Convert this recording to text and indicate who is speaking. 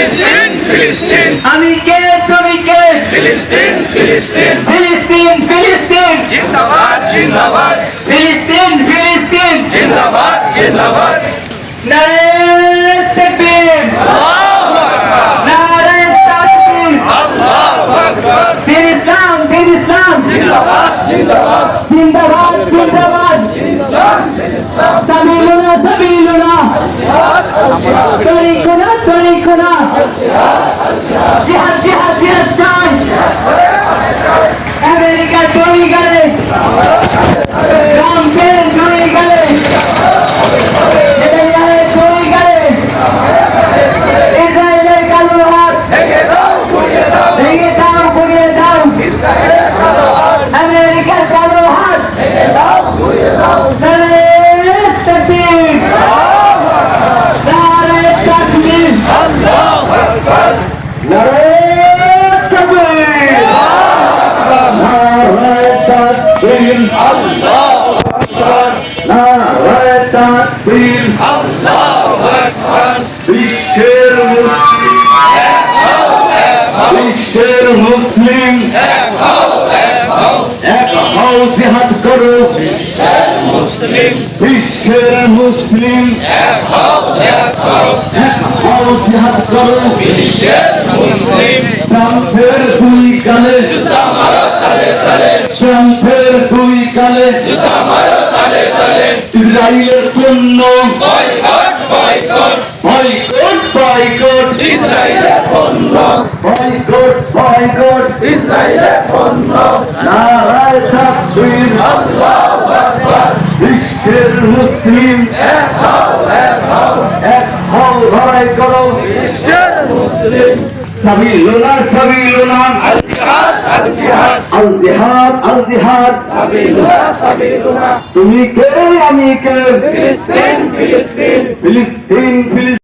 Speaker 1: ফিলিস্তিন ফিলিস্তিন
Speaker 2: আমি কে তুমি কে
Speaker 1: ফিলিস্তিন ফিলিস্তিন
Speaker 2: ফিলিস্তিন ফিলিস্তিন
Speaker 1: জিন্দাবাদ জিন্দাবাদ
Speaker 2: ফিলিস্তিন ফিলিস্তিন
Speaker 1: জিন্দাবাদ জিন্দাবাদ
Speaker 2: নারে তাকবীর
Speaker 1: আল্লাহু আকবার
Speaker 2: নারে তাকবীর
Speaker 1: আল্লাহু আকবার
Speaker 2: দিন ইসলাম
Speaker 1: জিন্দাবাদ জিন্দাবাদ
Speaker 2: জিন্দাবাদ জিন্দাবাদ সাবিলুনা সাবিলুনা তরিকুনা তরিকুনা জিহাদ জিহাদ জিহাদ চাই আমেরিকা চলে গেলে রামদেব চলে গেলে চলে গেলে ইসরায়েলের কালো হাত
Speaker 1: ভেঙে দাও গুড়িয়ে দাও
Speaker 2: ভেঙে দাও ঘুরিয়ে দাও
Speaker 1: ইসরায়েলের কালো হাত
Speaker 2: আমেরিকার কালো হাত
Speaker 1: ভেঙে দাও গুড়িয়ে দাও
Speaker 2: নারে তাকবীর নারে তাকবীর
Speaker 1: আল্লাহু আকবার
Speaker 2: নারে তাকবীর নারে তাকবীর
Speaker 1: আল্লাহু আকবার
Speaker 2: নারে তাকবীর
Speaker 1: আল্লাহু আকবার
Speaker 2: বিশ্বের মুসলিম বিশ্বের মুসলিম
Speaker 1: এক হও
Speaker 2: এক হও জিহাদ করো
Speaker 1: মুসলিম
Speaker 2: বিশ্বের মুসলিম
Speaker 1: এক হও এক হও
Speaker 2: এক হও জিহাদ করো
Speaker 1: বিশ্বের মুসলিম
Speaker 2: ট্রাম্পের দুই গালে
Speaker 1: জুতা মারো তালে তালে
Speaker 2: ট্রাম্পের দুই গালে
Speaker 1: জুতা মারো তালে তালে
Speaker 2: ইসরায়েলের জন্য
Speaker 1: বয়কট বয়কট
Speaker 2: বয়কট বয়কট
Speaker 1: ইসরায়েলের পণ্য
Speaker 2: বয়কট বয়কট
Speaker 1: ইসরায়েলের পণ্য
Speaker 2: নারায় তাকবীর
Speaker 1: আল্লাহু আকবার
Speaker 2: বিশ্বের মুসলিম
Speaker 1: এক হও
Speaker 2: এক হও লড়াই করো
Speaker 1: বিশ্বের মুসলিম
Speaker 2: সাবিলুনা সাবিলুনা
Speaker 1: আল জিহাদ আল জিহাদ
Speaker 2: আল জিহাদ আল জিহাদ
Speaker 1: সাবিলুনা সাবিলুনা
Speaker 2: তুমি কে আমি কে
Speaker 1: ফিলিস্তিন ফিলিস্তিন
Speaker 2: ফিলিস্তিন ফিলিস্তিন